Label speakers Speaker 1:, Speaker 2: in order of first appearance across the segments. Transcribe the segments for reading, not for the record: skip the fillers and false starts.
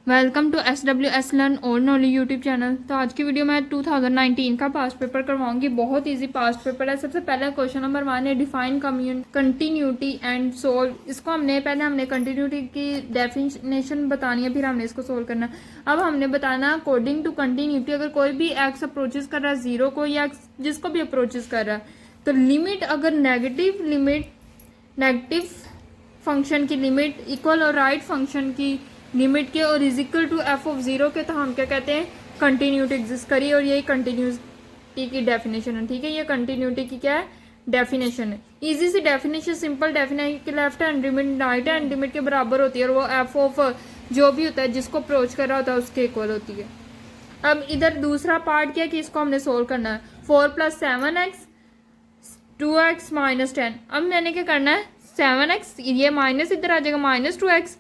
Speaker 1: Welcome to SWS learn old knowledge YouTube channel. तो आज की वीडियो में 2019 का पास्ट पेपर करवाऊंगी। बहुत इजी पास्ट पेपर है। सबसे पहले क्वेश्चन नंबर 1 है डिफाइन कंटिन्यूटी एंड सोल्व। इसको हमने कंटिन्यूटी की डेफिनेशन बतानी है, फिर हमने इसको सोल्व करना है। अब हमने बताना अकॉर्डिंग टू कंटिन्यूटी अगर कोई भी एक्स अप्रोचेस कर रहा है जीरो को या जिसको भी अप्रोचेस कर रहा है, तो लिमिट अगर नेगेटिव फंक्शन की लिमिट इक्वल और राइट फंक्शन की लिमिट के और is equal to F of zero के, तो हम क्या कहते हैं, कंटिन्यूटी एग्जिस्ट करी। और यही कंटिन्यूटी की डेफिनेशन है। ठीक है, ये कंटिन्यूटी की क्या है, डेफिनेशन है। इजी सी डेफिनेशन, सिंपल डेफिनेशन कि left hand limit right hand limit के बराबर होती है और वो एफ ऑफ जो भी होता है जिसको अप्रोच कर रहा होता है उसके इक्वल होती है। अब इधर दूसरा पार्ट क्या है कि इसको हमने सोल्व करना है। 4 + 7x 2x - 10। अब मैंने क्या करना है, 7x ये माइनस इधर आ जाएगा -2x,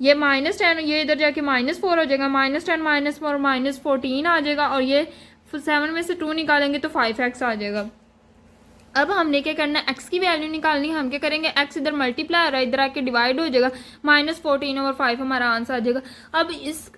Speaker 1: ये -10 ये इधर जाके -4 हो जाएगा, -10 -4 -14 आ जाएगा, और ये 7 में से 2 निकालेंगे तो 5x आ जाएगा। अब हमने क्या करना है, x की वैल्यू निकालनी है। हम क्या करेंगे, x इधर मल्टीप्लाई हो रहा है, इधर आके डिवाइड हो जाएगा, -14/5 हमारा आंसर आ जाएगा। अब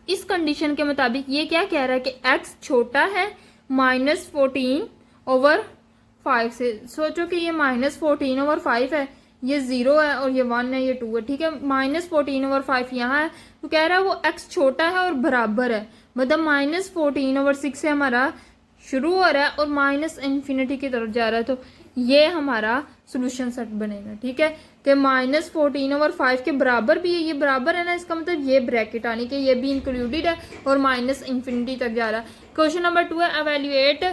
Speaker 1: इस कंडीशन के मुताबिक ये क्या कह रहा है कि x छोटा है -14/5 से। सोचो कि ये -14/5 है, ये 0 है और ये 1 है, ये 2 है। ठीक है, -14/5 यहाँ है, तो कह रहा है वो x छोटा है और बराबर है, मतलब -14/6 से हमारा शुरू हो रहा है और -इंफिनिटी की तरफ जा रहा है। तो ये हमारा सोल्यूशन सेट बनेगा। ठीक है, कि -14/5 के बराबर भी है, ये बराबर है ना, इसका मतलब ये ब्रैकेट आने के ये भी इंक्लूडेड है और -इंफिनिटी तक जा रहा है। क्वेश्चन नंबर 2 है एवेल्युएट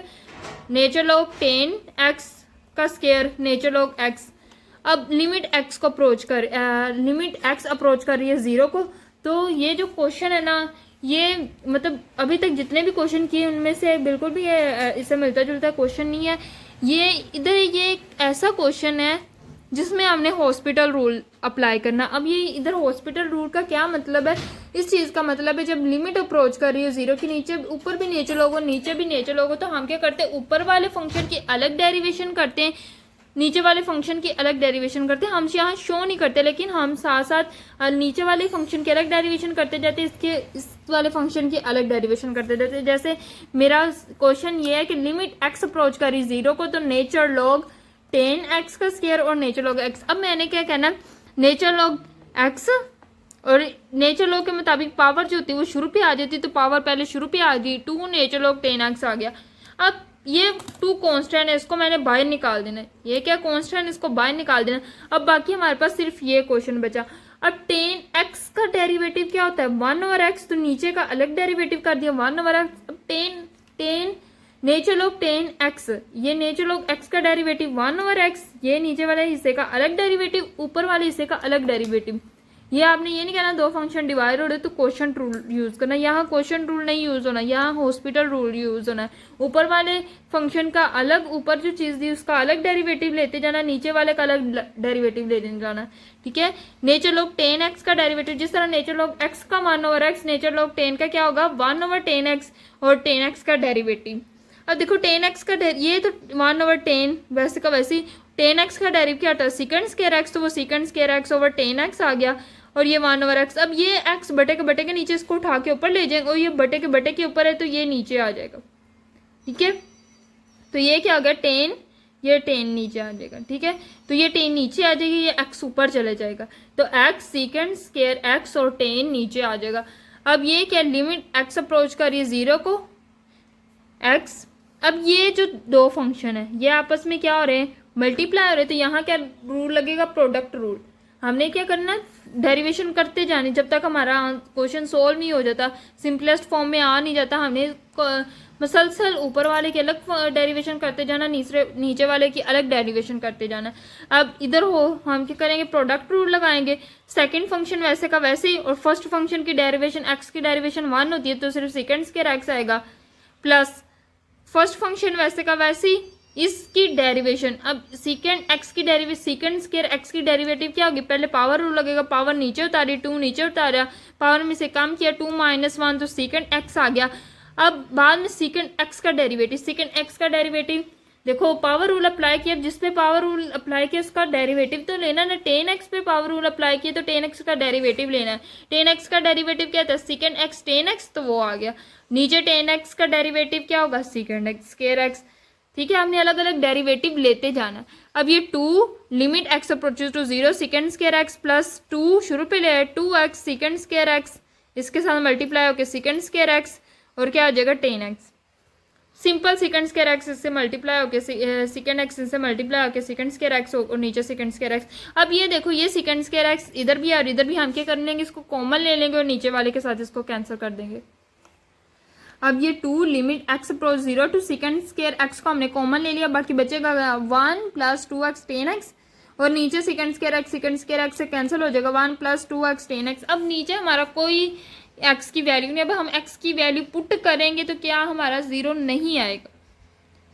Speaker 1: नेचर लॉग 10x का स्क्वायर नेचर लॉग x। अब लिमिट x अप्रोच कर रही है 0 को। तो ये जो क्वेश्चन है ना, ये मतलब अभी तक जितने भी क्वेश्चन किए उनमें से बिल्कुल भी ये इससे मिलता जुलता क्वेश्चन नहीं है। ये एक ऐसा क्वेश्चन है जिसमें हमने हॉस्पिटल रूल अप्लाई करना। अब ये इधर हॉस्पिटल रूल का क्या मतलब है, इस चीज़ का मतलब है जब लिमिट अप्रोच कर रही है 0 की, नीचे ऊपर भी नेचर लॉग हो नीचे भी नेचर लॉग हो, तो हम क्या करते हैं, ऊपर वाले फंक्शन की अलग डेरिवेशन करते हैं, नीचे वाले फंक्शन की अलग डेरिवेशन करते हैं। हम यहाँ शो नहीं करते, लेकिन हम साथ साथ नीचे वाले फंक्शन की अलग डेरिवेशन करते जाते हैं, इस वाले फंक्शन की अलग डेरिवेशन करते जाते हैं। जैसे मेरा क्वेश्चन ये है कि लिमिट x अप्रोच करी 0 को, तो नेचर लॉग 10x का स्क्वायर और नेचर लॉग x। अब मैंने क्या कहना, नेचर लॉग x और नेचर लॉग के मुताबिक पावर जो होती है वो शुरू पे आ जाती, तो पावर पहले शुरू पे आ गई, 2 नेचर लॉग 10x आ गया। अब ये 2 कांस्टेंट है, इसको मैंने बाहर निकाल देना है, ये क्या कांस्टेंट, इसको बाहर निकाल देना। अब बाकी हमारे पास सिर्फ ये क्वेश्चन बचा। अब 10x का डेरिवेटिव क्या होता है, 1/x, तो नीचे का अलग डेरिवेटिव कर दिया 1/x। अब 10 नेचर लॉग 10x, ये नेचर लॉग x का डेरिवेटिव 1/x, ये नीचे वाले हिस्से का अलग डेरिवेटिव, ऊपर वाले हिस्से का अलग डेरिवेटिव। ये आपने ये नहीं कहना दो फंक्शन डिवाइड हो रहे तो क्वेश्चन रूल यूज करना, यहाँ क्वेश्चन रूल नहीं यूज होना, यहाँ हॉस्पिटल रूल यूज होना है। ऊपर वाले फंक्शन का अलग, ऊपर जो चीज दी उसका अलग डेरिवेटिव लेते जाना, नीचे वाले का अलग डेरिवेटिव लेते जाना। ठीक है, नेचर लॉग 10x का डेरिवेटिव, जिस तरह नेचर लॉग x का 1/x, नेचर लॉग 10 का क्या होगा 1/10x और 10x का डेरिवेटिव। अब देखो 10x का ये तो 1/10 वैसे का वैसे, 10x का डेरिवेटिव क्या होता है सेकंड स्क्वायर x, तो वो second square x over 10x आ गया, और ये 1/x। अब ये x बटे के नीचे इसको उठा के ऊपर ले जाएंगे, और ये बटे के ऊपर है तो ये नीचे आ जाएगा। ठीक है, तो ये क्या हो गया 10, ये 10 नीचे आ जाएगा। ठीक है, तो ये 10 नीचे आ जाएगी, ये x ऊपर चले जाएगा, तो x सेकंड स्क्वायर x और 10 नीचे आ जाएगा। अब ये क्या लिमिट x अप्रोच कर रही है 0 को x। अब ये जो दो फंक्शन है ये आपस में क्या हो रहे हैं, मल्टीप्लाई हो रहे हैं, तो यहाँ क्या रूल लगेगा, प्रोडक्ट रूल। हमने क्या करना, डेरिवेशन करते जाने जब तक हमारा क्वेश्चन सोल्व नहीं हो जाता, सिंपलेस्ट फॉर्म में आ नहीं जाता। हमने मसलसल ऊपर वाले की अलग डेरिवेशन करते जाना, नीचे वाले की अलग डेरिवेशन करते जाना। अब इधर हम क्या करेंगे, प्रोडक्ट रूल लगाएंगे। सेकंड फंक्शन वैसे का वैसे ही, और फर्स्ट फंक्शन की डेरिवेशन x की डेरिवेशन 1 होती है, तो सिर्फ सेकंड स्क्वायर x आएगा, प्लस फर्स्ट फंक्शन वैसे का वैसे ही, इसकी डेरिवेशन। अब सेकंड x की डेरिवेशन, सेकंड स्क्वायर x की डेरिवेटिव क्या होगी, पहले पावर रूल लगेगा, पावर नीचे उतारी 2 नीचे उतारा, पावर में से कम किया 2 - 1, तो सेकंड x आ गया। अब बाद में सेकंड x का डेरिवेटिव, सेकंड x का डेरिवेटिव देखो पावर रूल अप्लाई किया, जिस पे पावर रूल अप्लाई किया उसका डेरिवेटिव तो लेना ना। 10x पे पावर रूल अप्लाई किया तो 10x का डेरिवेटिव लेना है। 10x का डेरिवेटिव क्या था, सेकेंड एक्स 10x, तो वो आ गया। नीचे 10x का डेरिवेटिव क्या होगा, सेकेंड एक्स स्क्वायर एक्स। ठीक है, हमने अलग अलग डेरिवेटिव लेते जाना। अब ये 2 limit x approaches to 0 second square x plus 2 शुरू पे ले आए 2x सेकेंड स्क्वायर एक्स, इसके साथ मल्टीप्लाई होकर सेकेंड स्क्वायर एक्स और क्या आ जाएगा 10x। Simple second square x इससे मल्टीप्लाई होके सेकंड एक्स इससे मल्टीप्लाई होके सेकंड स्क्वायर एक्स और नीचे सेकंड स्क्वायर एक्स। अब ये देखो ये सेकंड स्क्वायर एक्स इधर भी और इधर भी हम क्या कर लेंगे, इसको कॉमन ले लेंगे और नीचे वाले के साथ इसको कैंसिल कर देंगे। अब ये 2 limit x approach 0 to second square x को हमने कॉमन ले लिया, बाकी बचेगा 1 प्लस 2x 10x और नीचे सेकंड स्क्वायर एक्स से कैंसिल हो जाएगा 1 प्लस 2x 10x। अब नीचे हमारा कोई x की वैल्यू नहीं। अब हम x की वैल्यू पुट करेंगे तो क्या हमारा 0 नहीं आएगा,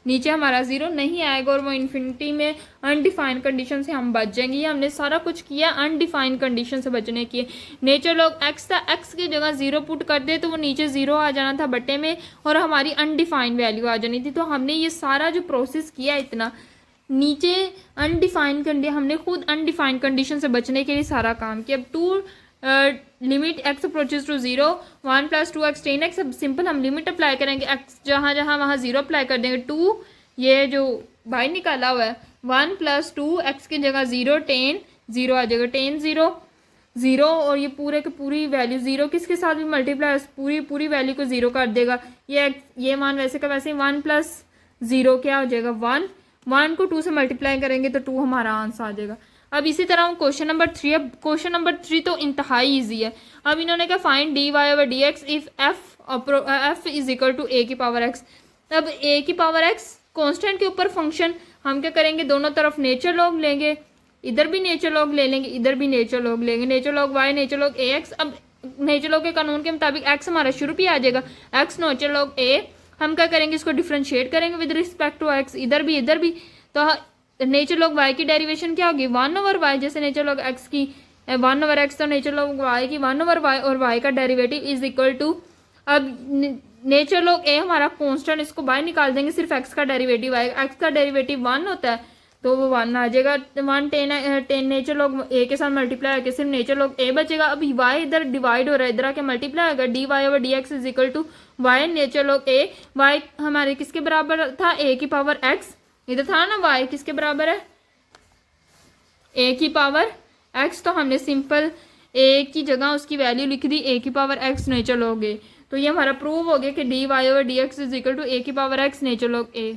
Speaker 1: नीचे हमारा 0 नहीं आएगा और वो इन्फिनिटी में अनडिफाइंड कंडीशन से हम बच जाएंगे। ये हमने सारा कुछ किया अनडिफाइंड कंडीशन से बचने की। नेचर लॉग x था, x की जगह 0 पुट कर दे तो वो नीचे 0 आ जाना था बट्टे में और हमारी अनडिफाइंड वैल्यू आ जानी थी। तो हमने ये सारा जो प्रोसेस किया इतना नीचे अनडिफाइंड हमने खुद अनडिफाइंड कंडीशन से बचने के लिए सारा काम किया। अब 2 limit x approaches to 0 1 plus 2x 10x। अब सिंपल हम लिमिट अप्लाई करेंगे, x जहाँ जहाँ वहाँ 0 अप्लाई कर देंगे। 2 ये जो बाई निकाला हुआ है 1 प्लस 2 x की जगह 0 10 0 आ जाएगा 10 0 0 और ये पूरे की पूरी वैल्यू 0 किसके साथ भी मल्टीप्लाई पूरी वैल्यू को 0 कर देगा। ये मान वैसे का वैसे 1 प्लस 0 क्या हो जाएगा 1 को 2 से मल्टीप्लाई करेंगे तो 2 हमारा आंसर आ जाएगा। अब इसी तरह हम क्वेश्चन नंबर 3। अब क्वेश्चन नंबर 3 तो इंतहाई इजी है। अब इन्होंने कहा find dy over dx if f is equal to a की पावर x। अब a की पावर x कांस्टेंट के ऊपर फंक्शन, हम क्या करेंगे दोनों तरफ नेचर लॉग लेंगे, इधर भी नेचर लॉग ले लेंगे इधर भी नेचर लॉग लेंगे, nature log y nature log ax। अब नेचर लॉग के कानून के मुताबिक x हमारा शुरू भी आ जाएगा, x नेचर लॉग a। हम क्या करेंगे इसको डिफ्रेंशिएट करेंगे विद रिस्पेक्ट टू x, इधर भी तो नेचर लॉग y की डेरिवेशन क्या होगी 1 ओवर y। जैसे नेचर लॉग x की 1 ओवर x तो नेचर लॉग y की 1 ओवर y और y का डेरिवेटिव इज इक्वल टू, अब नेचर लॉग a हमारा कांस्टेंट, इसको बाहर निकाल देंगे, सिर्फ x का डेरिवेटिव आएगा। x का डेरिवेटिव 1 होता है तो वो 1 आ जाएगा। 1 10 नेचर लॉग a के साथ मल्टीप्लाई होकर सिर्फ नेचर लॉग a बचेगा। अब y इधर डिवाइड हो रहा है, इधर आके मल्टीप्लाई होगा dy over dx is equal to y nature log a। y हमारे किसके बराबर था a की पावर x, इधर था ना y किसके बराबर है a की पावर x, तो हमने सिंपल a की जगह उसकी वैल्यू लिख दी a की power x nature log a। तो ये हमारा प्रूव हो गया कि dy over dx is equal to a की power x nature log a।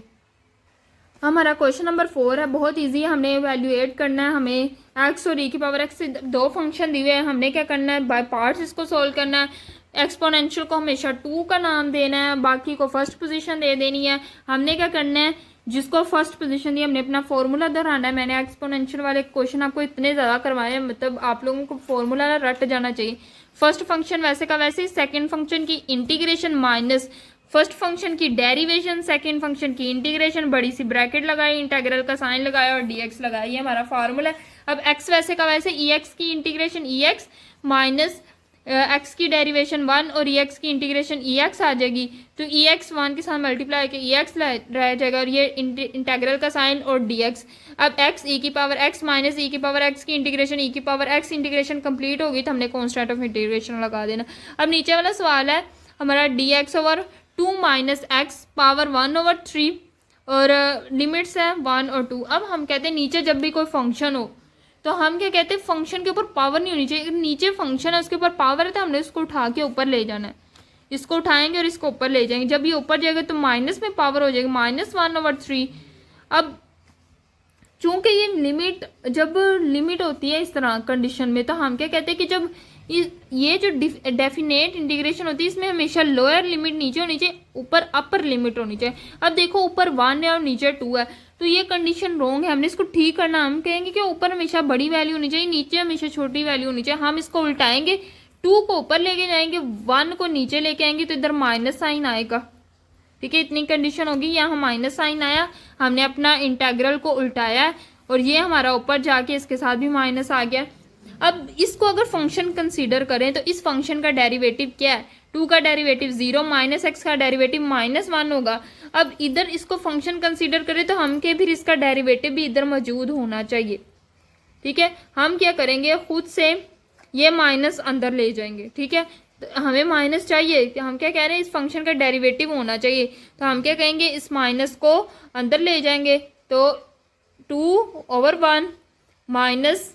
Speaker 1: हमारा क्वेश्चन नंबर 4 है, बहुत इजी है। हमने एवेल्युएट करना है, हमें x और e की पावर x से 2 फंक्शन दिए हैं, हमने क्या करना है बाय पार्ट्स इसको सोल्व करना है। एक्सपोनेंशियल को हमेशा 2 का नाम देना है, बाकी को फर्स्ट पोजीशन दे देनी है। हमने क्या करना है जिसको फर्स्ट पोजीशन दी हमने अपना फॉर्मूला दोहराना है। मैंने एक्सपोनेंशियल वाले क्वेश्चन आपको इतने ज़्यादा करवाए हैं, मतलब आप लोगों को फॉर्मूला रट जाना चाहिए। फर्स्ट फंक्शन वैसे का वैसे, सेकंड फंक्शन की इंटीग्रेशन माइनस फर्स्ट फंक्शन की डेरिवेशन, सेकंड फंक्शन की इंटीग्रेशन, बड़ी सी ब्रैकेट लगाई, इंटीग्रल का साइन लगाया और dx लगाया, ये हमारा फार्मूला है। अब x वैसे का वैसे ex की इंटीग्रेशन ex माइनस x की डेरिवेशन 1 और ex की इंटीग्रेशन ex आ जाएगी, तो ex 1 के साथ मल्टीप्लाई के ex रह जाएगा और ये इंटीग्रल का साइन और dx। अब x e की पावर x माइनस e की पावर x की इंटीग्रेशन e की पावर x इंटीग्रेशन कंप्लीट होगी तो हमने कॉन्स्टेंट ऑफ इंटीग्रेशन लगा देना। अब नीचे वाला सवाल है हमारा dx over 2 minus x power 1 over 3 और लिमिट्स है 1 और 2। अब हम कहते हैं नीचे जब भी कोई फंक्शन हो तो हम क्या कहते हैं फंक्शन के ऊपर पावर नहीं होनी चाहिए। नीचे फंक्शन है उसके ऊपर पावर है तो हमने उसको उठा के ऊपर ले जाना है, इसको उठाएंगे और इसको ऊपर ले जाएंगे। जब ये ऊपर जाएगा तो माइनस में पावर हो जाएगी -1 ओवर 3। अब चूंकि ये लिमिट जब लिमिट होती है इस तरह कंडीशन में तो हम क्या कहते हैं कि जब ये जो डेफिनेट इंटीग्रेशन होती है इसमें हमेशा लोअर लिमिट नीचे होनी चाहिए, ऊपर अपर लिमिट होनी चाहिए। अब देखो ऊपर 1 है और नीचे 2 है तो ये कंडीशन रॉन्ग है, हमने इसको ठीक करना। हम कहेंगे कि ऊपर हमेशा बड़ी वैल्यू होनी चाहिए, नीचे हमेशा छोटी वैल्यू होनी चाहिए। हम इसको उल्टाएंगे, 2 को ऊपर लेके जाएंगे, 1 को नीचे लेके आएंगे तो इधर माइनस साइन आएगा। ठीक है, इतनी कंडीशन होगी, यहाँ माइनस साइन आया, हमने अपना इंटीग्रल को उल्टाया और ये हमारा ऊपर जाके इसके साथ भी माइनस आ गया। अब इसको अगर फंक्शन कंसीडर करें तो इस फंक्शन का डेरिवेटिव क्या है टू का डेरिवेटिव 0 माइनस एक्स का डेरिवेटिव -1 होगा। अब इधर इसको फंक्शन कंसीडर करें तो हम के फिर इसका डेरिवेटिव भी इधर मौजूद होना चाहिए। ठीक है, हम क्या करेंगे, खुद से ये माइनस अंदर ले जाएंगे। ठीक है, तो हमें माइनस चाहिए, हम क्या कह रहे हैं, इस फंक्शन का डेरिवेटिव होना चाहिए। तो हम क्या कहेंगे, इस माइनस को अंदर ले जाएंगे। तो 2/1 माइनस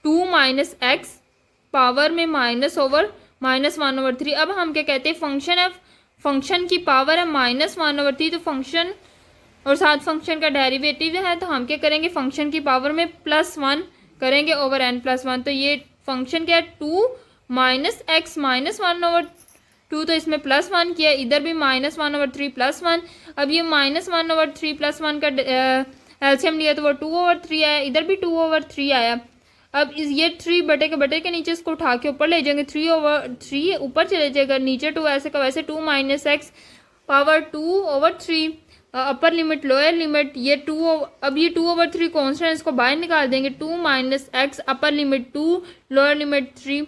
Speaker 1: 2 माइनस एक्स पावर में -1/3। अब हम क्या कहते हैं, फंक्शन है, फंक्शन की पावर है -1/3, तो फंक्शन और साथ फंक्शन का डेरिवेटिव है, तो हम क्या करेंगे, फंक्शन की पावर में +1 करेंगे ओवर n+1। तो ये फंक्शन क्या है, 2 माइनस एक्स -1/2, तो इसमें +1 किया, इधर भी -1/3 +1। अब ये -1/3 +1 का एलसीएम लिया तो वो 2/3 आया, इधर भी 2/3 आया। अब ये 3 बटे के नीचे इसको उठा के ऊपर ले जाएंगे, 3/3 ऊपर चले जाएगा, नीचे 2 ऐसे का वैसे, 2 minus x power 2/3, upper limit lower limit, ये 2, अब ये 2/3 कॉन्स्टेंट, इसको बाहर निकाल देंगे, 2 minus x upper limit 2 lower limit 3,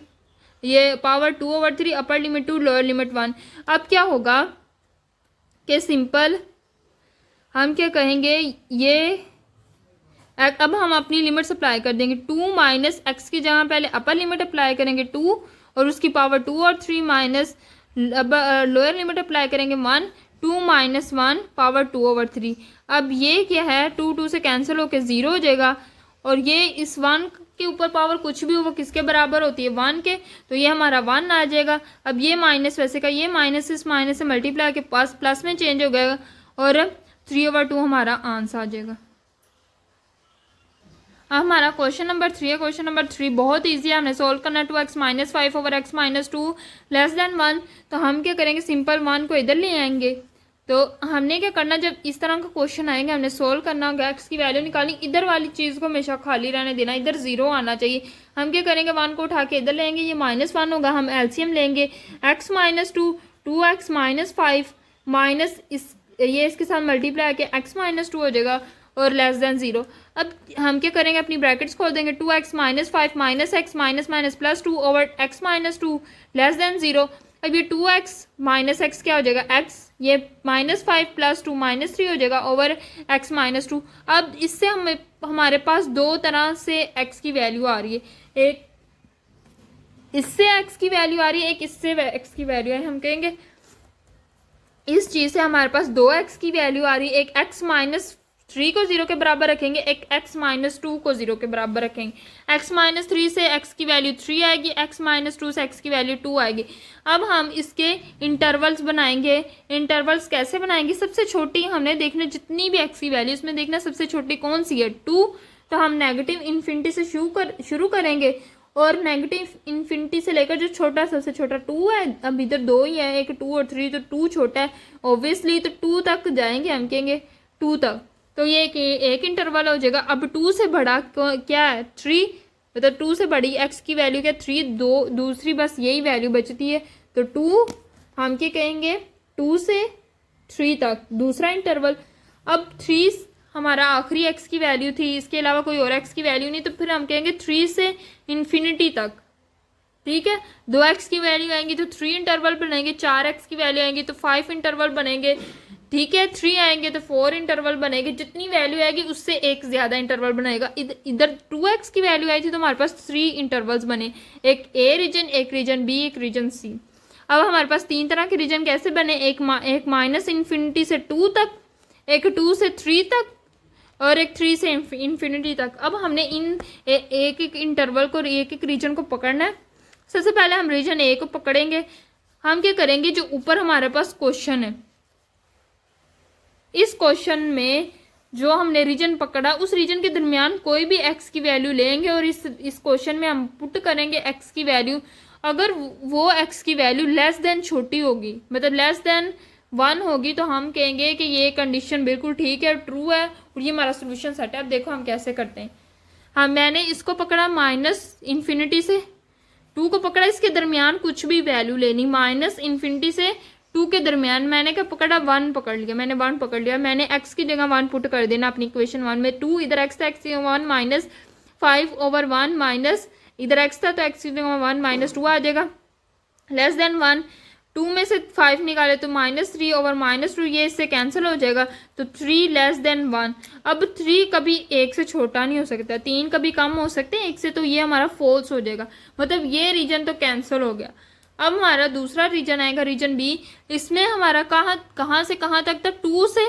Speaker 1: ये power 2/3 upper limit 2 lower limit 1। अब क्या होगा कि सिंपल हम क्या कहेंगे, ये अब हम अपनी लिमिट्स अप्लाई कर देंगे। 2 माइनस एक्स की जगह पहले अपर लिमिट अप्लाई करेंगे 2 और उसकी पावर 2 और 3 माइनस लोअर लिमिट अप्लाई करेंगे 1, 2 माइनस 1 पावर 2/3। अब ये क्या है, 2 से कैंसिल होकर 0 हो जाएगा, और ये इस 1 के ऊपर पावर कुछ भी हो वो किसके बराबर होती है, 1 के, तो ये हमारा 1 आ जाएगा। अब ये माइनस वैसे का ये माइनस इस माइनस से मल्टीप्लाई के पास प्लस में चेंज हो गएगा, और 3/2 हमारा आंसर आ जाएगा। अब हमारा क्वेश्चन नंबर 3 है। क्वेश्चन नंबर 3 बहुत इजी है, हमने सोल्व करना है। 2x - 5 over x - 2 < 1। तो हम क्या करेंगे, सिंपल 1 को इधर ले आएंगे। तो हमने क्या करना, जब इस तरह का क्वेश्चन आएंगे हमने सोल्व करना होगा, x की वैल्यू निकालनी, इधर वाली चीज़ को हमेशा खाली रहने देना, इधर 0 आना चाहिए। हम क्या करेंगे, 1 को उठा के इधर लेंगे, ये -1 होगा, हम एलसीएम लेंगे, x - 2 2x - 5 माइनस ये इसके साथ मल्टीप्लाई के x - 2 हो जाएगा और < 0। अब हम क्या करेंगे, अपनी ब्रैकेट्स खोल देंगे, 2x - 5 minus x minus minus +2 over x - 2 < 0। अब ये 2x माइनस एक्स क्या हो जाएगा, x, ये -5 + 2 -3 हो जाएगा ओवर x - 2। अब इससे हमारे पास दो तरह से x की वैल्यू आ रही है, एक इससे x की वैल्यू आ रही है, एक इससे x की वैल्यू है। हम कहेंगे इस चीज़ से हमारे पास 2x की वैल्यू आ रही है, एक x - 3 को 0 के बराबर रखेंगे, एक x - 2 को 0 के बराबर रखेंगे। x - 3 से x की वैल्यू 3 आएगी, x - 2 से x की वैल्यू 2 आएगी। अब हम इसके इंटरवल्स बनाएंगे। इंटरवल्स कैसे बनाएंगे, सबसे छोटी हमने देखना, जितनी भी x की वैल्यू इसमें देखना सबसे छोटी कौन सी है, 2। तो हम नेगेटिव इन्फिनिटी से शुरू करेंगे, और नेगेटिव इन्फिनिटी से लेकर जो छोटा सबसे छोटा 2 है, अब इधर 2 ही है, एक 2 और 3, तो 2 छोटा है ऑब्वियसली, तो 2 तक जाएंगे, हम कहेंगे 2 तक, तो ये एक इंटरवल हो जाएगा। अब 2 से बड़ा क्या है, 3, मतलब 2 से बड़ी x की वैल्यू क्या, 3, दूसरी बस यही वैल्यू बचती है, तो 2 हम क्या कहेंगे, 2 से 3 तक दूसरा इंटरवल। अब 3 हमारा आखिरी x की वैल्यू थी, इसके अलावा कोई और x की वैल्यू नहीं, तो फिर हम कहेंगे 3 से इन्फिनिटी तक। ठीक है, 2x की वैल्यू आएंगी तो 3 इंटरवल बनेंगे, 4x की वैल्यू आएंगी तो 5 इंटरवल बनेंगे। ठीक है, 3 आएंगे तो 4 इंटरवल बनेंगे, जितनी वैल्यू आएगी उससे एक ज़्यादा इंटरवल बनेगा। इधर 2x की वैल्यू आई थी तो हमारे पास 3 इंटरवल्स बने, एक ए रीजन, एक रीजन बी, एक रीजन सी। अब हमारे पास 3 तरह के रीजन कैसे बने, एक -इन्फिनिटी से 2 तक, एक 2 से 3 तक, और एक 3 से इन्फिनिटी तक। अब हमने इन एक एक इंटरवल को, एक एक रीजन को पकड़ना है। सबसे पहले हम रीजन ए को पकड़ेंगे। हम क्या करेंगे, जो ऊपर हमारे पास क्वेश्चन है, इस क्वेश्चन में जो हमने रीजन पकड़ा, उस रीजन के दरमियान कोई भी x की वैल्यू लेंगे, और इस क्वेश्चन में हम पुट करेंगे x की वैल्यू। अगर वो x की वैल्यू लेस देन छोटी होगी, मतलब लेस देन 1 होगी, तो हम कहेंगे कि ये कंडीशन बिल्कुल ठीक है, ट्रू है, और ये हमारा सोल्यूशन सेट है। अब देखो हम कैसे करते हैं। हाँ, मैंने इसको पकड़ा -इन्फिनिटी से 2 को पकड़ा, इसके दरमियान कुछ भी वैल्यू लेनी, -इन्फिनिटी से 2 के दरमियान मैंने क्या पकड़ा, 1 पकड़ लिया, मैंने 1 पकड़ लिया। मैंने x की जगह 1 पुट कर देना अपनी इक्वेशन 1 में। 2 इधर x था, x की जगह 1 -5/1 माइनस इधर x था तो x की जगह 1 - 2 आ जाएगा। लेस देन 1, 2 में से 5 निकाले तो -3 ओवर -2, ये इससे कैंसिल हो जाएगा, तो 3 लेस देन 1। अब 3 कभी 1 से छोटा नहीं हो सकता, 3 कभी कम हो सकते हैं 1 से, तो ये हमारा फॉल्स हो जाएगा, मतलब ये रीजन तो कैंसिल हो गया। अब हमारा दूसरा रीजन आएगा, रीजन बी। इसमें हमारा कहाँ से कहाँ तक था, 2 से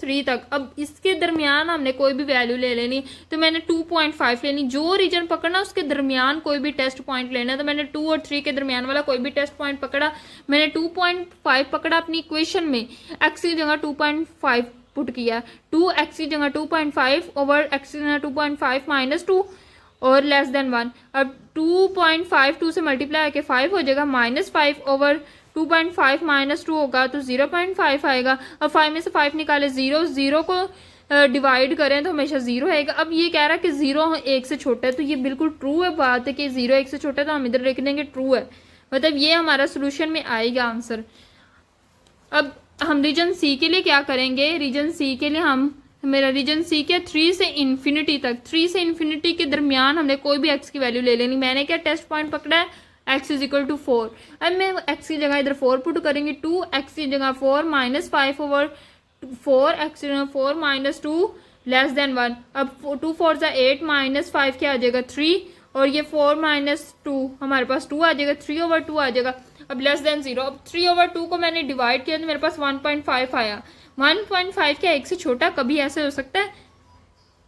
Speaker 1: 3 तक। अब इसके दरमियान हमने कोई भी वैल्यू ले लेनी, तो मैंने 2.5 लेनी। जो रीजन पकड़ना उसके दरमियान कोई भी टेस्ट पॉइंट लेना, तो मैंने 2 और 3 के दरमियान वाला कोई भी टेस्ट पॉइंट पकड़ा। मैंने 2.5 पकड़ा अपनी इक्वेशन में, एक्स की जगह 2.5 पुट किया, 2x की जगह 2.5 ओवर x की जगह 2.5 -2 और लेस देन 1। अब 2.5 2 से मल्टीप्लाई आके 5 हो जाएगा, -5 ओवर 2.5 -2 होगा तो 0.5 आएगा। अब 5 में से 5 निकाले, 0 को डिवाइड करें तो हमेशा 0 आएगा। अब ये कह रहा है कि 0 1 से छोटा है, तो ये बिल्कुल ट्रू है बात है कि 0 1 से छोटा है, तो हम इधर लिख देंगे ट्रू है, मतलब ये हमारा सोल्यूशन में आएगा आंसर। अब हम रीजन सी के लिए क्या करेंगे, रीजन सी के लिए मेरा रीजन सी क्या, 3 से इन्फिनिटी तक, 3 से इन्फिनिटी के दरमियान हमने कोई भी एक्स की वैल्यू ले लेनी। मैंने क्या टेस्ट पॉइंट पकड़ा है, x इज इक्वल टू 4। अब मैं x की जगह इधर 4 पुट करेंगे, 2x की जगह 4 -5 ओवर 4, x की जगह 4 -2 लेस देन 1। अब 2 4 जा 8 -5 क्या आ जाएगा 3, और ये 4 -2 हमारे पास 2 आ जाएगा, 3 ओवर 2 आ जाएगा। अब लेस देन 0, अब 3 ओवर 2 को मैंने डिवाइड किया तो मेरे पास 1.5 आया। 1.5 क्या एक से छोटा कभी ऐसे हो सकता है,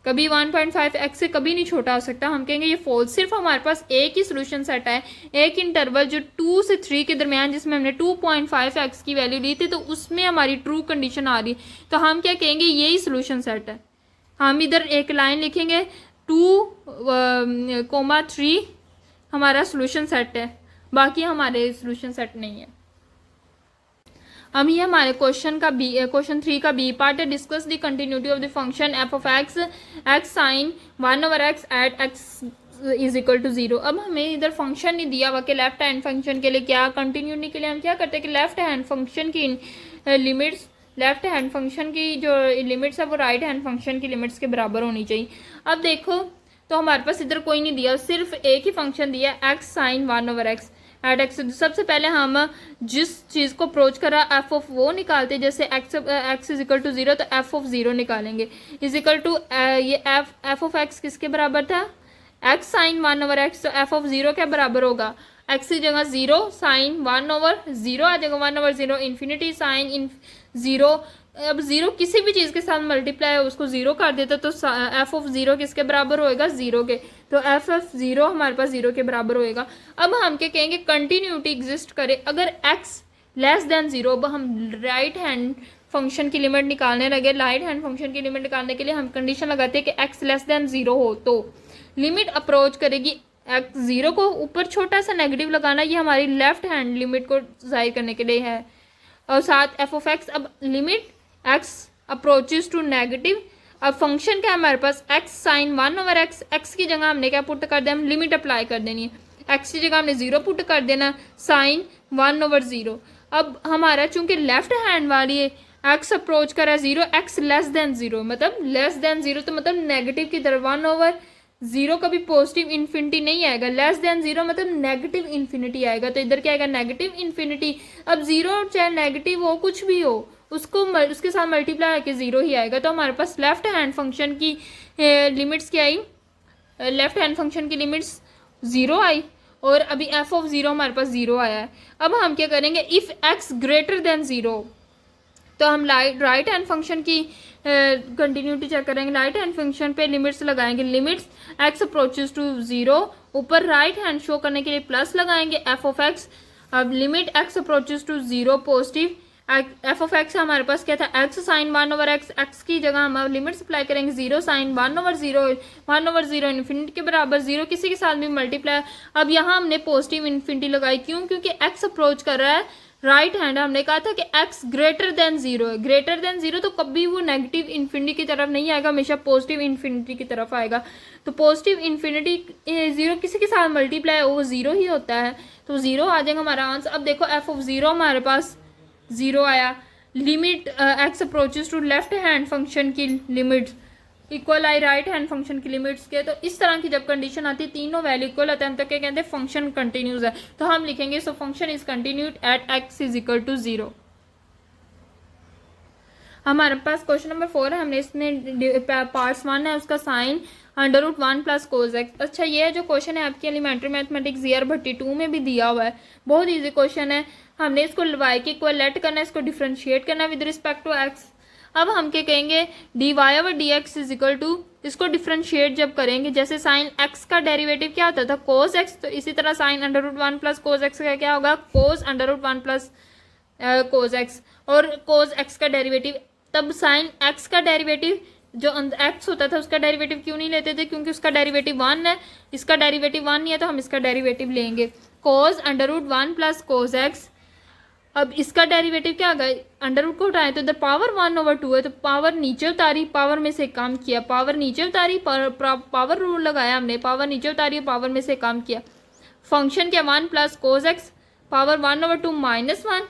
Speaker 1: कभी 1.5 x से कभी नहीं छोटा हो सकता, हम कहेंगे ये फॉल्स। सिर्फ हमारे पास एक ही सोल्यूशन सेट है, एक इंटरवल जो 2 से 3 के दरमियान जिसमें हमने 2.5 x की वैल्यू ली थी, तो उसमें हमारी ट्रू कंडीशन आ रही, तो हम क्या कहेंगे यही सोल्यूशन सेट है। हम इधर एक लाइन लिखेंगे 2, 3 हमारा सोल्यूशन सेट है, बाकी हमारे सोल्यूशन सेट नहीं है। अब ये हमारे क्वेश्चन 3 का बी पार्ट है, discuss the continuity of the function F of X sine 1 over X at X is equal to 0। अब हमें इधर फंक्शन नहीं दिया हुआ कि लेफ्ट हैंड फंक्शन के लिए क्या कंटिन्यूटी के लिए हम क्या करते हैं कि लेफ्ट हैंड फंक्शन की लिमिट्स, लेफ्ट हैंड फंक्शन की जो लिमिट्स है वो राइट हैंड फंक्शन की लिमिट्स के बराबर होनी चाहिए। अब देखो तो हमारे पास इधर कोई नहीं दिया, सिर्फ एक ही फंक्शन दिया X sine 1 over X at X. सबसे पहले हम जिस चीज़ को अप्रोच करा एफ ऑफ वो निकालते, जैसे एक्स इज इक्वल टू 0 तो एफ ऑफ 0 निकालेंगे, इज इक्वल टू ये एफ ऑफ एक्स किसके बराबर था, एक्स साइन 1 ओवर एक्स, तो एफ ऑफ 0 क्या बराबर होगा, एक्स की जगह 0 साइन 1 ओवर 0 आ जाएगा, 1 ओवर 0 इन्फिनिटी साइन 0। अब 0 किसी भी चीज़ के साथ मल्टीप्लाई उसको 0 कर देता, तो एफ ऑफ 0 किसके बराबर होएगा 0 के, तो एफ ऑफ 0 हमारे पास 0 के बराबर होएगा। अब हम क्या कहेंगे कंटिन्यूटी एग्जिस्ट करे अगर x लेस देन 0। अब हम राइट हैंड फंक्शन की लिमिट निकालने लगे, राइट हैंड फंक्शन की लिमिट निकालने के लिए हम कंडीशन लगाते हैं कि x लेस देन 0 हो, तो लिमिट अप्रोच करेगी x 0 को ऊपर छोटा सा नेगेटिव लगाना, ये हमारी लेफ्ट हैंड लिमिट को जाहिर करने के लिए है, और साथ एफ ऑफ एक्स। अब limit x approaches to negative, अब फंक्शन क्या है हमारे पास x sine 1 over X, X की जगह हमने क्या पुट कर दिया, हम लिमिट अप्लाई कर देनी है, x की जगह हमने 0 पुट कर देना, साइन 1 ओवर 0। अब हमारा चूंकि लेफ्ट हैंड वाली है x अप्रोच कर रहा है 0, x लेस देन 0, मतलब लेस देन 0 तो मतलब नेगेटिव की तरफ 1 ओवर 0 कभी पॉजिटिव इन्फिनिटी नहीं आएगा, लेस देन 0 मतलब नेगेटिव इन्फिनिटी आएगा, तो इधर क्या आएगा नेगेटिव इन्फिनिटी। अब 0 चाहे नेगेटिव हो कुछ भी हो उसको उसके साथ मल्टीप्लाई करके 0 ही आएगा, तो हमारे पास लेफ्ट हैंड फंक्शन की लिमिट्स क्या आई, लेफ्ट हैंड फंक्शन की लिमिट्स 0 आई, और अभी एफ ऑफ 0 हमारे पास 0 आया है। अब हम क्या करेंगे इफ़ x ग्रेटर देन 0, तो हम राइट हैंड फंक्शन की कंटिन्यूटी चेक करेंगे, राइट हैंड फंक्शन पे लिमिट्स लगाएंगे, लिमिट्स x अप्रोचेस टू 0, ऊपर राइट हैंड शो करने के लिए प्लस लगाएंगे एफ ऑफ एक्स। अब limit x approaches to 0 positive, F of X हमारे पास क्या था X sine 1 over X, X की जगह हम लिमिट अप्लाई करेंगे 0 साइन 1 ओवर 0, 1 ओवर 0 इन्फिनिटी के बराबर, 0 किसी के साथ भी मल्टीप्लाई। अब यहाँ हमने पॉजिटिव इन्फिनिटी लगाई, क्यों, क्योंकि एक्स अप्रोच कर रहा है राइट हैंड, हमने कहा था कि x ग्रेटर देन 0 है, ग्रेटर देन 0 तो कभी वो नेगेटिव इन्फिनिटी की तरफ नहीं आएगा, हमेशा पॉजिटिव इन्फिनिटी की तरफ आएगा, तो पॉजिटिव इन्फिनिटी 0 किसी के साथ मल्टीप्लाई वो 0 ही होता है, तो 0 आ जाएगा हमारा आंसर। अब देखो एफ ऑफ 0 हमारे पास 0 आया, limit x approaches to left hand function की limit equal I right hand function की लिमिट्स के। तो इस तरह की जब कंडीशन आती है, तीनों वैल्यू इक्वल होता है, हम तो क्या कहते हैं, फंक्शन कंटिन्यूज है। तो हम लिखेंगे so function is continued at X is equal to 0। हमारे पास क्वेश्चन नंबर 4 है, हमने इसमें पार्ट्स 1 है, उसका साइन √1 प्लस कोस एक्स। अच्छा, ये जो क्वेश्चन है आपकी एलिमेंट्री मैथमेटिक्स ईयर 32 में भी दिया हुआ है, बहुत इजी क्वेश्चन है। हमने इसको वाई के इक्वल लेट करना है, इसको डिफ्रेंशिएट करना है विद रिस्पेक्ट टू एक्स। अब हम क्या कहेंगे, D Y over D X is equal to, इसको डिफ्रेंशिएट जब करेंगे, जैसे साइन एक्स का डेरिवेटिव क्या होता था, कोस एक्स, तो इसी तरह साइन √1 प्लस कोस एक्स का क्या होगा, कोस √1 प्लस कोस एक्स। और कोस एक्स का डेरिवेटिव, तब साइन एक्स का डेरिवेटिव जो एक्स होता था उसका डेरिवेटिव क्यों नहीं लेते थे, क्योंकि उसका डेरिवेटिव 1 है, इसका डेरिवेटिव 1 नहीं है, तो हम इसका डेरिवेटिव लेंगे कोस √1 प्लस कोस एक्स। अब इसका डेरिवेटिव क्या आ गया, अंडर रूट को उठाए तो इधर पावर 1/2 है, तो पावर नीचे उतारी, पावर में से कम किया, पावर नीचे उतारी, पावर रूल लगाया हमने, पावर नीचे उतारी, पावर में से कम किया। फंक्शन क्या 1 प्लस कोस एक्स, पावर 1/2 -1,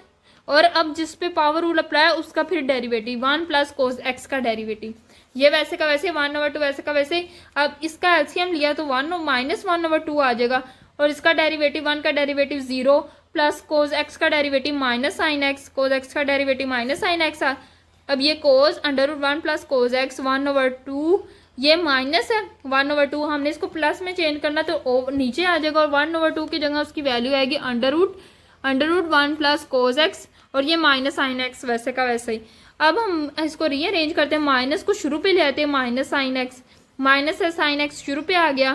Speaker 1: और अब जिस पे पावर रूल अप्लाई है उसका फिर डेरिवेटिव 1 प्लस कोस एक्स का डेरिवेटिव, ये वैसे का वैसे 1/2 वैसे का वैसे। अब इसका एलसीएम लिया तो 1 -1/2 आ जाएगा, और इसका डेरिवेटिव 1 का डेरिवेटिव 0 प्लस कोस एक्स का derivative minus sine x, cos x का डेरिवेटिव माइनस साइन एक्स। अब ये कोस √1 प्लस कोस एक्स 1/2, ये माइनस है 1/2, हमने इसको प्लस में चेंज करना तो नीचे आ जाएगा, और 1/2 की जगह उसकी वैल्यू आएगी √1 प्लस कोस एक्स, और ये माइनस साइन एक्स वैसे का वैसे ही। अब हम इसको रीअरेंज करते हैं, माइनस को शुरू पे ले आते हैं, माइनस साइन एक्स, माइनस है साइन एक्स शुरू पे आ गया,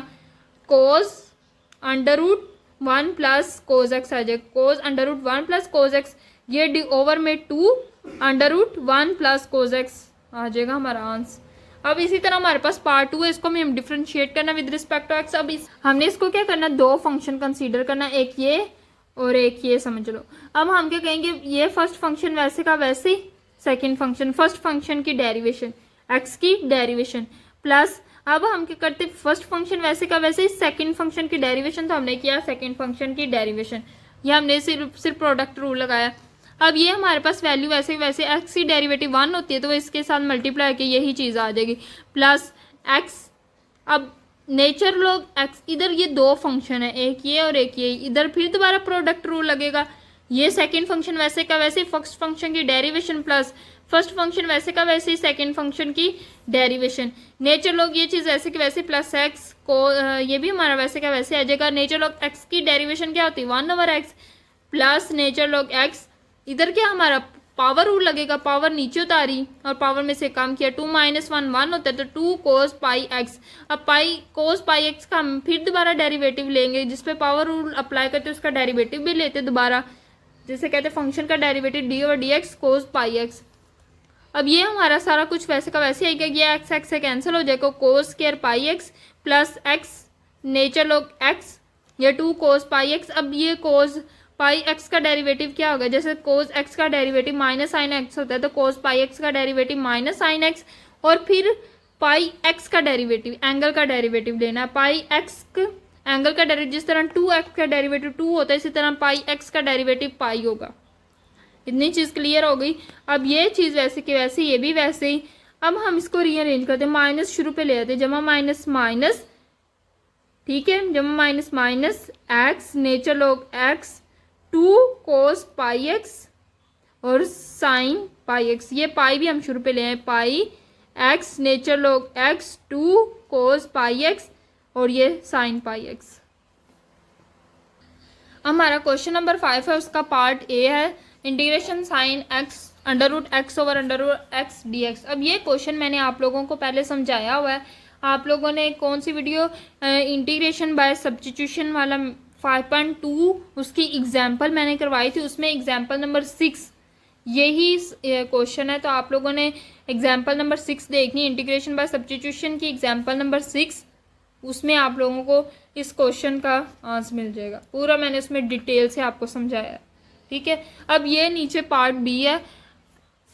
Speaker 1: कोस √1 प्लस कोस एक्स आ जाएगा, कोस √1 प्लस कोस एक्स, ये डी ओवर में 2 √1 प्लस कोस एक्स आ जाएगा हमारा आंसर। अब इसी तरह हमारे पास पार्ट 2 है, इसको हम डिफ्रेंशिएट करना विद रिस्पेक्ट टू एक्स। अब हमने इसको क्या करना, दो फंक्शन कंसीडर करना, एक ये और एक ये, समझ लो। अब हम क्या कहेंगे, ये फर्स्ट फंक्शन वैसे का वैसे, सेकंड फंक्शन, फर्स्ट फंक्शन की डेरिवेशन, एक्स की डेरिवेशन प्लस, अब हम क्या करते, फर्स्ट फंक्शन वैसे का वैसे, सेकंड फंक्शन की डेरिवेशन, तो हमने किया सेकंड फंक्शन की डेरिवेशन, ये हमने सिर्फ प्रोडक्ट रूल लगाया। अब ये हमारे पास वैल्यू वैसे वैसे, एक्स की डेरिवेटिव 1 होती है तो इसके साथ मल्टीप्लाई की यही चीज़ आ जाएगी, प्लस एक्स। अब नेचर लॉग एक्स, इधर ये दो फंक्शन है, एक ये और एक ये, इधर फिर दोबारा प्रोडक्ट रूल लगेगा, ये सेकंड फंक्शन वैसे का वैसे, फर्स्ट फंक्शन की डेरिवेशन प्लस फर्स्ट फंक्शन वैसे का वैसे सेकंड फंक्शन की डेरिवेशन, नेचर लॉग ये चीज़ वैसे की वैसे प्लस एक्स को, ये भी हमारा वैसे का वैसे आ जाएगा। नेचर लॉग एक्स की डेरिवेशन क्या होती है 1/x plus nature log x, इधर क्या हमारा पावर रूल लगेगा, पावर नीचे उतारी और पावर में से कम किया, 2 - 1 1 होता है, तो 2 cos पाई एक्स। अब cos पाई एक्स का हम फिर दोबारा डेरिवेटिव लेंगे, जिसपे पावर रूल अप्लाई करते उसका डेरिवेटिव भी लेते दोबारा, जिसे कहते हैं फंक्शन का derivative d/dx cos pi x. अब ये हमारा सारा कुछ वैसे का वैसे आएगा, ये एक्स एक्स से कैंसिल हो जाएगा, cos square pi x plus x nature log x, ये 2 cos पाई एक्स। अब ये cos पाई एक्स का डेरिवेटिव क्या होगा, जैसे cos एक्स का डेरिवेटिव माइनस साइन एक्स होता है, तो cos पाई एक्स का डेरिवेटिव माइनस साइन एक्स, और फिर पाई एक्स का डेरिवेटिव, एंगल का डेरिवेटिव लेना है, पाई एक्स एंगल का डेरिवेटिव, जिस तरह 2x का डेरिवेटिव 2 होता है, इसी तरह पाई एक्स का डेरिवेटिव पाई होगा। इतनी चीज़ क्लियर हो गई। अब ये चीज़ वैसे कि वैसे, ये भी वैसे ही। अब हम इसको रीअरेंज करते हैं, माइनस शुरू पे ले आते हैं, जमा माइनस माइनस, ठीक है, जमा minus minus x nature log x 2 cos pi x और साइन पाई एक्स, ये पाई भी हम शुरू पे ले आए, pi x nature log x 2 cos pi x और ये साइन पाई एक्स। हमारा क्वेश्चन नंबर 5 है, उसका पार्ट ए है, integration sine x √x over √x dx। अब ये क्वेश्चन मैंने आप लोगों को पहले समझाया हुआ है, आप लोगों ने कौन सी वीडियो, इंटीग्रेशन बाय सब्स्टिट्यूशन वाला 5.2 उसकी एग्जाम्पल मैंने करवाई थी, उसमें एग्जाम्पल नंबर 6 यही क्वेश्चन है, तो आप लोगों ने एग्जाम्पल नंबर 6 देखनी, इंटीग्रेशन बाय सब्स्टिट्यूशन की एग्जाम्पल नंबर 6, उसमें आप लोगों को इस क्वेश्चन का आंसर मिल जाएगा, पूरा मैंने उसमें डिटेल से आपको समझाया है, ठीक है। अब ये नीचे पार्ट बी है,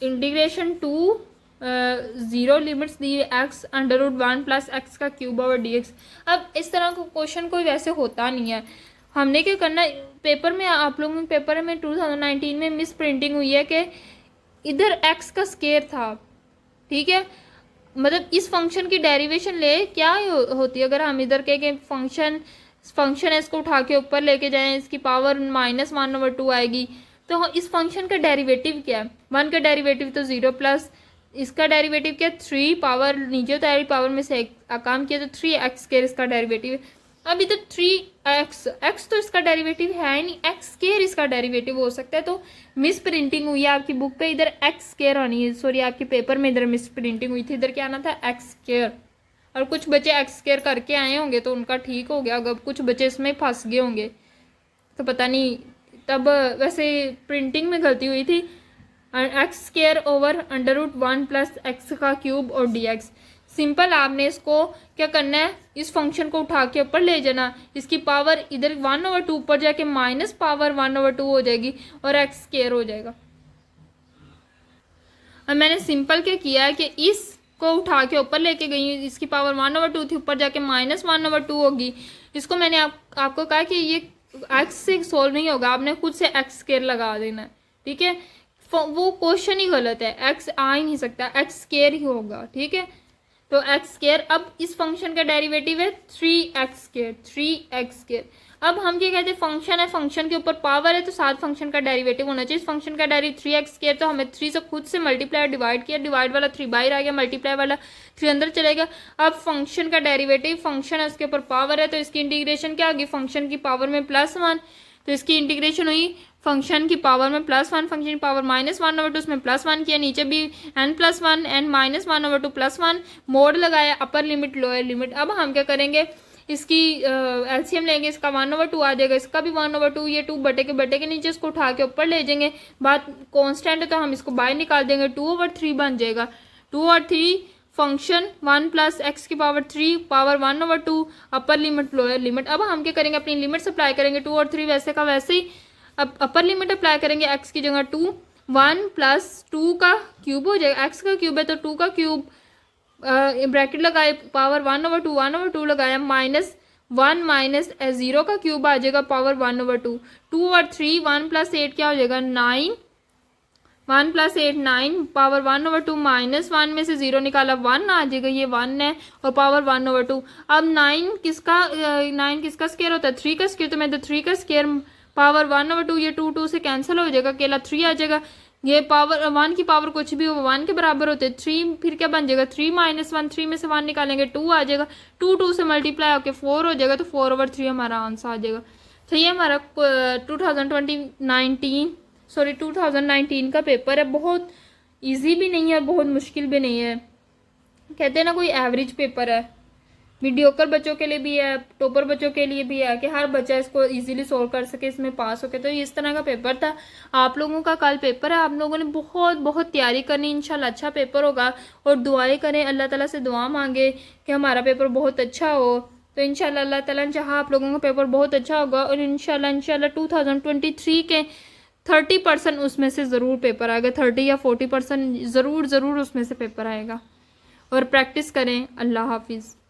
Speaker 1: इंटीग्रेशन टू 0 लिमिट्स दी एक्स √1 प्लस एक्स का क्यूब ओवर dx। अब इस तरह का क्वेश्चन कोई वैसे होता नहीं है, हमने क्या करना, पेपर में आप लोगों के पेपर में 2019 में मिस प्रिंटिंग हुई है कि इधर एक्स का स्केयर था, ठीक है, मतलब इस फंक्शन की डेरिवेशन ले क्या होती है। अगर हम इधर के फंक्शन है, इसको उठा के ऊपर लेके जाएं, इसकी पावर -1/2 आएगी, तो इस फंक्शन का डेरिवेटिव क्या है। 1 का डेरिवेटिव तो 0 प्लस इसका डेरिवेटिव क्या, 3 पावर नीचे तो पावर में से काम किया तो 3x² इसका डेरिवेटिव है। अब इधर 3x तो इसका डेरिवेटिव है ही नहीं, x² इसका डेरिवेटिव हो सकता है। तो मिस प्रिंटिंग हुई है आपकी बुक पे, इधर x² आनी है, सॉरी आपके पेपर में इधर मिस प्रिंटिंग हुई थी, इधर क्या आना था x²। और कुछ बच्चे x² करके आए होंगे तो उनका ठीक हो गया, अगर कुछ बच्चे इसमें फंस गए होंगे तो पता नहीं, तब वैसे प्रिंटिंग में गलती हुई थी। x² ओवर √1 + x³ और dx। सिंपल आपने इसको क्या करना है, इस फंक्शन को उठा के ऊपर ले जाना, इसकी पावर इधर 1/2 ऊपर जाके माइनस पावर 1/2 हो जाएगी और x² हो जाएगा। अब मैंने सिंपल क्या किया है कि इसको उठा के ऊपर लेके गई हूँ, इसकी पावर 1/2 थी, ऊपर जाके -1/2 होगी। इसको मैंने आपको कहा कि ये x से सोल्व नहीं होगा, आपने खुद से x² लगा देना है, ठीक है। वो क्वेश्चन ही गलत है, x आ ही नहीं सकता, x² ही होगा, ठीक है। तो x², अब इस फंक्शन का डेरिवेटिव है 3x²। अब हम क्या कहते हैं, फंक्शन है, फंक्शन के ऊपर पावर है तो साथ फंक्शन का डेरिवेटिव होना चाहिए। इस फंक्शन का डेरिवेटिव 3x², तो हमें 3 से खुद से मल्टीप्लाई डिवाइड किया, डिवाइड वाला 3 बाहर आ गया, मल्टीप्लाई वाला 3 अंदर चलेगा। अब फंक्शन का डेरिवेटिव, फंक्शन है उसके ऊपर पावर है तो इसकी इंटीग्रेशन क्या होगी, फंक्शन की पावर में +1, तो इसकी इंटीग्रेशन हुई फंक्शन की पावर में +1, फंक्शन की पावर -1/2, उसमें +1 किया, नीचे भी n+1 n -1/2 +1, मोड लगाया, अपर लिमिट लोअर लिमिट। अब हम क्या करेंगे, इसकी एलसीएम लेंगे, इसका 1/2 आ जाएगा, इसका भी 1/2, ये 2 बटे के नीचे इसको उठा के ऊपर ले जाएंगे। बात कांस्टेंट है तो हम इसको बाहर निकाल देंगे, 2/3 बन जाएगा। 2/3 function 1 + x³ power 1/2, upper limit lower limit. अब हम क्या करेंगे, अपनी लिमिट अप्लाई करेंगे, 2 और 3 वैसे का वैसे ही। अब अपर लिमिट अप्लाई करेंगे, x की जगह 2, 1 + 2 का क्यूब हो जाएगा, x का क्यूब है तो 2 का क्यूब, ब्रैकेट लगाए, पावर 1/2 लगाया, -1 - 0 का क्यूब आ जाएगा, पावर 1/2। 2 और 3, 1 + 8 क्या हो जाएगा 9, 1 + 8 9, पावर 1/2, -1 में से 0 निकाला 1 आ जाएगा, ये 1 है और पावर 1/2। अब 9 किसका स्क्वायर होता है, 3 का स्क्वायर, तो मैं तो 3 का स्क्वायर पावर 1/2, ये 2 से कैंसिल हो जाएगा, अकेला 3 आ जाएगा। ये पावर 1 की पावर कुछ भी हो 1 के बराबर होते हैं, 3 फिर क्या बन जाएगा 3 - 1, 3 में से 1 निकालेंगे 2 आ जाएगा, 2 से मल्टीप्लाई होकर 4 हो जाएगा, तो 4/3 हमारा आंसर आ जाएगा। तो ये हमारा 2019 का पेपर है, बहुत इजी भी नहीं है और बहुत मुश्किल भी नहीं है। कहते हैं ना कोई एवरेज पेपर है, मीडियोकर बच्चों के लिए भी है, टॉपर बच्चों के लिए भी है, कि हर बच्चा इसको इजीली सोल्व कर सके, इसमें पास हो के। तो इस तरह का पेपर था। आप लोगों का कल पेपर है, आप लोगों ने बहुत बहुत तैयारी करनी, इंशाल्लाह अच्छा पेपर होगा। और दुआएं करें, अल्लाह ताला से दुआ मांगे कि हमारा पेपर बहुत अच्छा हो। तो इंशाल्लाह अल्लाह ताला ने चाहा आप लोगों का पेपर बहुत अच्छा होगा, और इंशाल्लाह 2023 के 30% उसमें से ज़रूर पेपर आएगा, 30 या 40% ज़रूर उसमें से पेपर आएगा। और प्रैक्टिस करें। अल्लाह हाफिज़।